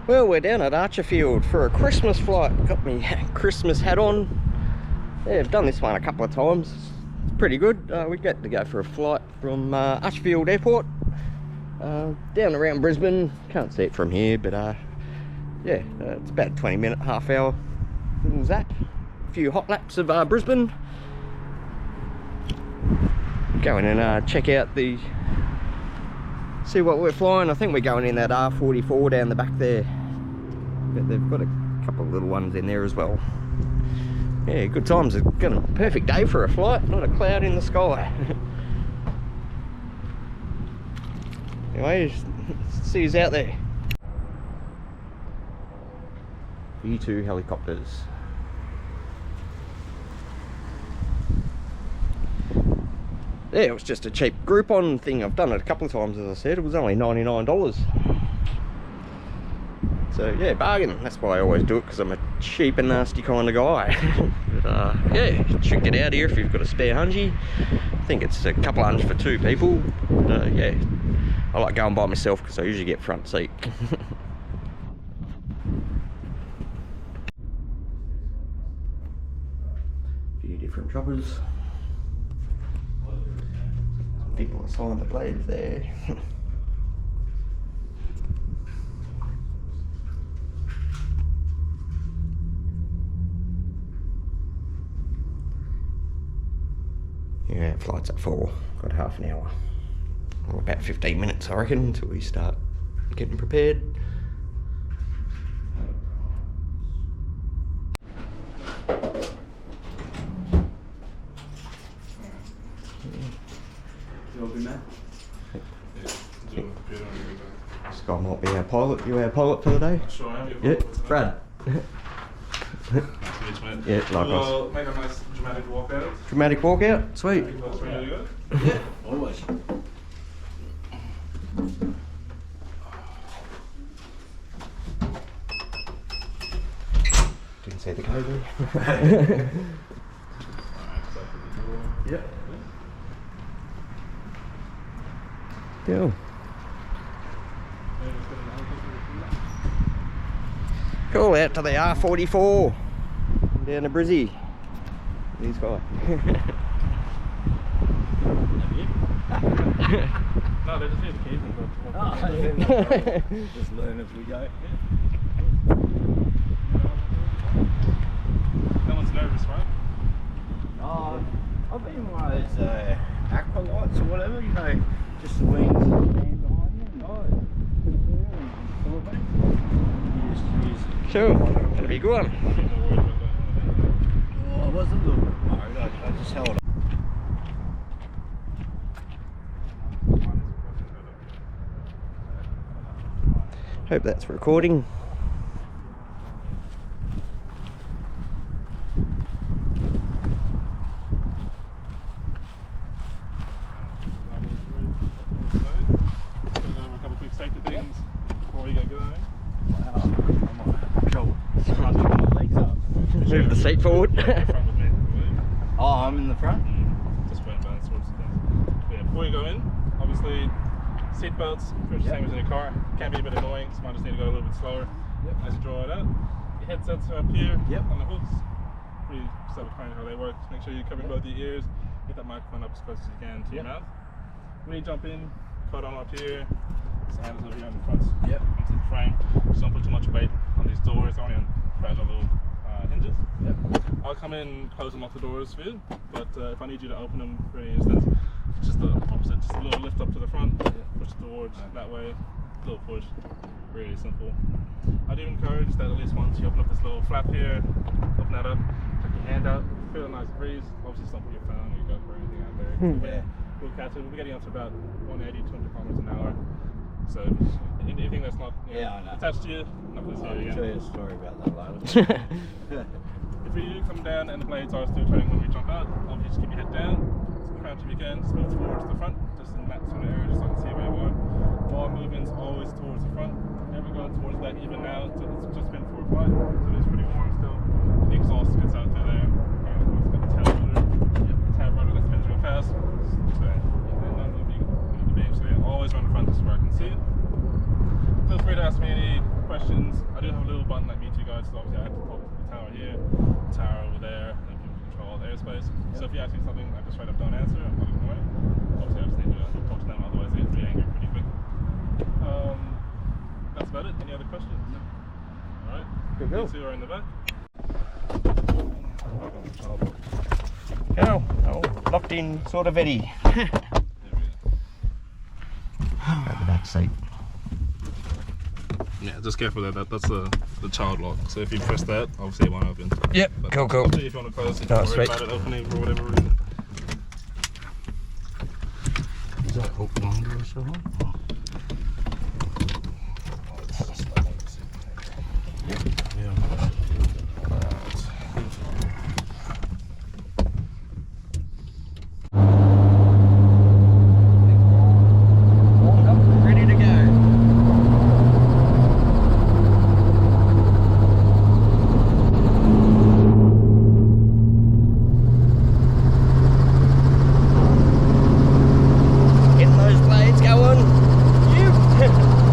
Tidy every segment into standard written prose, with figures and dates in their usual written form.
Well, we're down at Archerfield for a Christmas flight. Got me Christmas hat on. Yeah, I've done this one a couple of times. It's pretty good. We get to go for a flight from Archerfield Airport down around Brisbane. Can't see it from here, but yeah, it's about a 20-minute, half-hour little zap. A few hot laps of Brisbane. Go in and check out the... see what we're flying. I think we're going in that R44 down the back there. But they've got a couple of little ones in there as well. Yeah, good times. It's got a perfect day for a flight. Not a cloud in the sky. Anyway, see who's out there. E2 helicopters. Yeah, it was just a cheap Groupon thing. I've done it a couple of times, as I said. It was only $99. So yeah, bargain. That's why I always do it, because I'm a cheap and nasty kind of guy. But yeah, you should get out here if you've got a spare hungy. I think it's a couple hundred for 2 people. But yeah, I like going by myself because I usually get front seat. A few different choppers. People are sawing the blades there. Yeah, flight's at 4. Got half an hour. Or about 15 minutes, I reckon, until we start getting prepared. This guy might be our pilot. You our pilot for the day? Sure I am. Yeah, Brad. Nice to meet you, mate. Yeah, likewise. We'll make a nice dramatic walkout. Dramatic walkout? Sweet. Ready to go? Yeah, always. Didn't see the cable. Yep. Cool. Cool, out to the R44 down to Brizzy. These guys. No, they just need the keys and go. Just learn as we go. No one's nervous, right? I've been in one of those aqua lights or whatever, you know, just the wings stand behind you. Sure, gonna be a good one. I wasn't a little bit worried, I just held up. Hope that's recording. A couple quick safety things before we get going. Wow, I'm on trouble. Scrunching my legs up. Move the seat forward. Front with me. Oh, I'm in the front? Just went balance sorts of things. But yeah, before you go in, obviously seat belts, pretty much the same as in your car. Can be a bit annoying, so you might just need to go a little bit slower as you draw it out. Your headsets are up here on the hooks. Pretty self-explanatory how they work. Just make sure you're covering both your ears. Get that microphone up as close as you can to your mouth. When you jump in, coat on up here. Just handles over here on the front onto the frame. Just don't put too much weight on these doors, only on fragile little hinges. I'll come in and close and lock the doors for you, but if I need you to open them for any instance, it's just the opposite, just a little lift up to the front, push the doors that way, little push, really simple. I do encourage that at least once you open up this little flap here, open that up, tuck your hand out, feel a nice breeze. Obviously just don't put your phone or your GoPro or anything out there. We'll catch it. We'll be getting up to about 180, 200 kilometers an hour. So anything that's not attached to you, I'm not going to see it again. I'll tell you a story about that later. If you come down and the blades are still turning when we jump out, obviously just keep your head down, crouch if you can, just move towards the front, just in that sort of area, just so I can see where you are. All movements always towards the front, never going towards the back, even now, it's just been 4 o'clock, so it's pretty warm still. The exhaust gets out through there, and of course, got the tail rotor that spins real fast. So, yeah, not moving the beam, so yeah, always run the front just where I can see it. feel free to ask me any questions. I do have a little button that meets you guys, so obviously I have to talk to the tower here, the tower over there, and then people control all the airspace. So if you ask me something I just straight up don't answer, I'm not ignoring it. Obviously I just need to talk to them, otherwise they get pretty angry pretty quick. That's about it. Any other questions? No. Alright. Good go. You two are in the back. Go. Oh, locked in, sort of ready. There we go. Grab the back seat. Yeah, just careful that that's the child lock. So if you press that, obviously it won't open. Yep, But cool. obviously if you want to close it, Oh, don't worry sweet. about it opening for whatever reason. Is that hook longer or so? Warmed up, ready to go. Getting those blades going. You.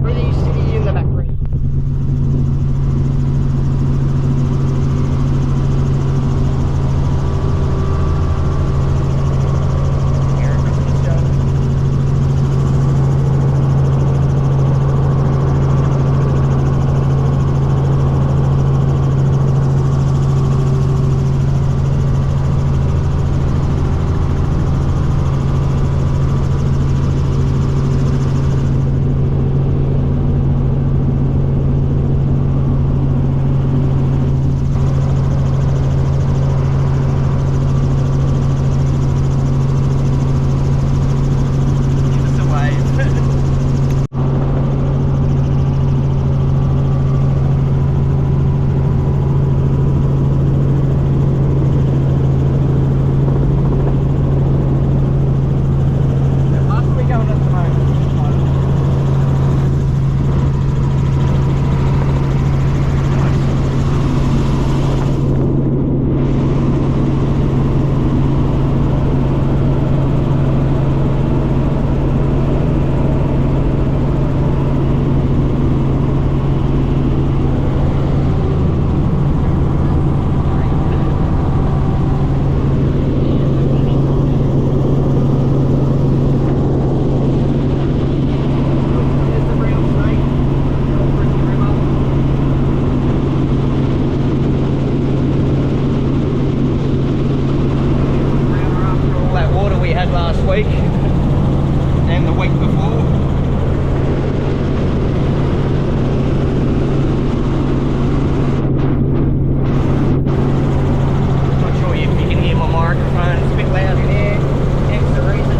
Brisbane City in the background. Merry Christmas, John. Give us a wave. Last week going at the moment. Here's the brown snake. Little Brisbane River. Browner after all that water we had last week and the week before. Not sure if you can hear my microphone, it's a bit loud in here. Hence the reason.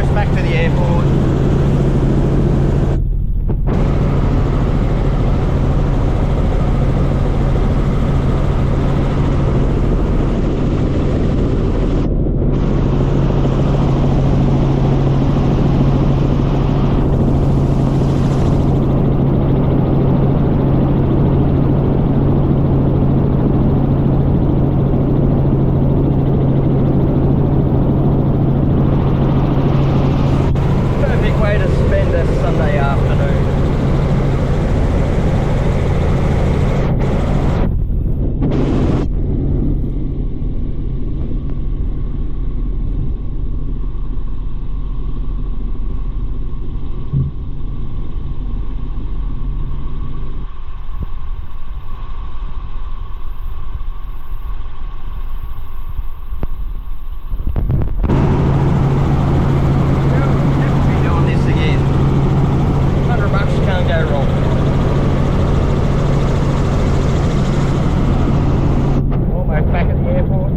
almost back to the airport. Perfect way to spend a Sunday afternoon. Doing this again. $100 can't go wrong. Almost back at the airport.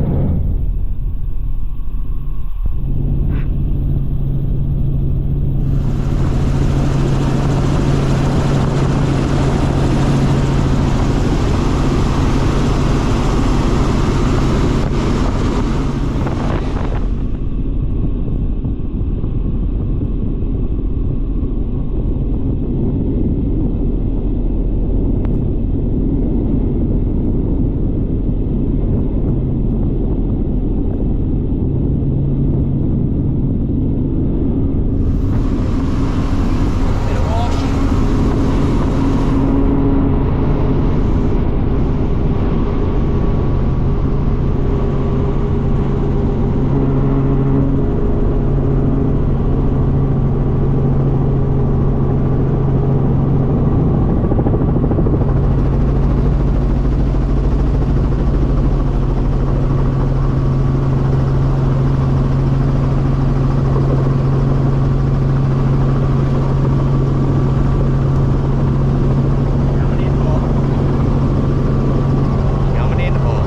Bit of wash. Coming in, boy. Coming in, boy.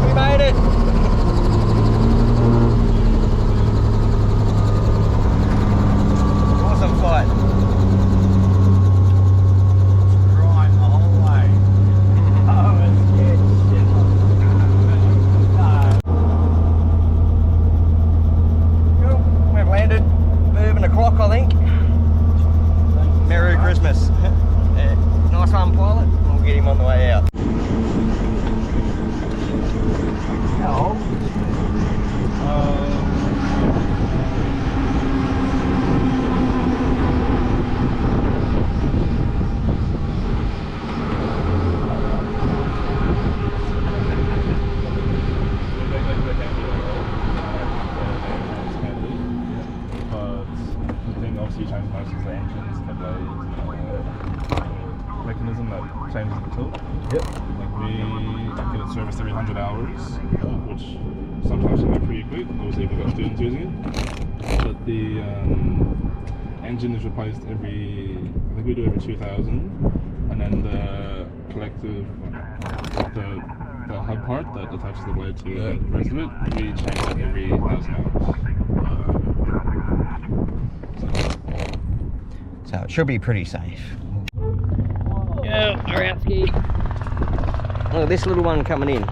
We made it. Awesome flight. Crying the whole way. Oh, it's good shit. Cool. We've landed. Moving the clock, I think. Merry Christmas. Yeah. Nice one, pilot. We'll get him on the way out. How old? Obviously changes most of the engines, the blades, mechanism that changes the tilt. Yep. Like we get it serviced every 100 hours, which sometimes can be pretty quick, obviously if we've got students using it. But the engine is replaced every, I think we do every 2,000, and then the collective, the hub part that attaches the blade to the rest of it, we change it every 1,000 hours. So it should be pretty safe. Go, Arowski. Look at this little one coming in.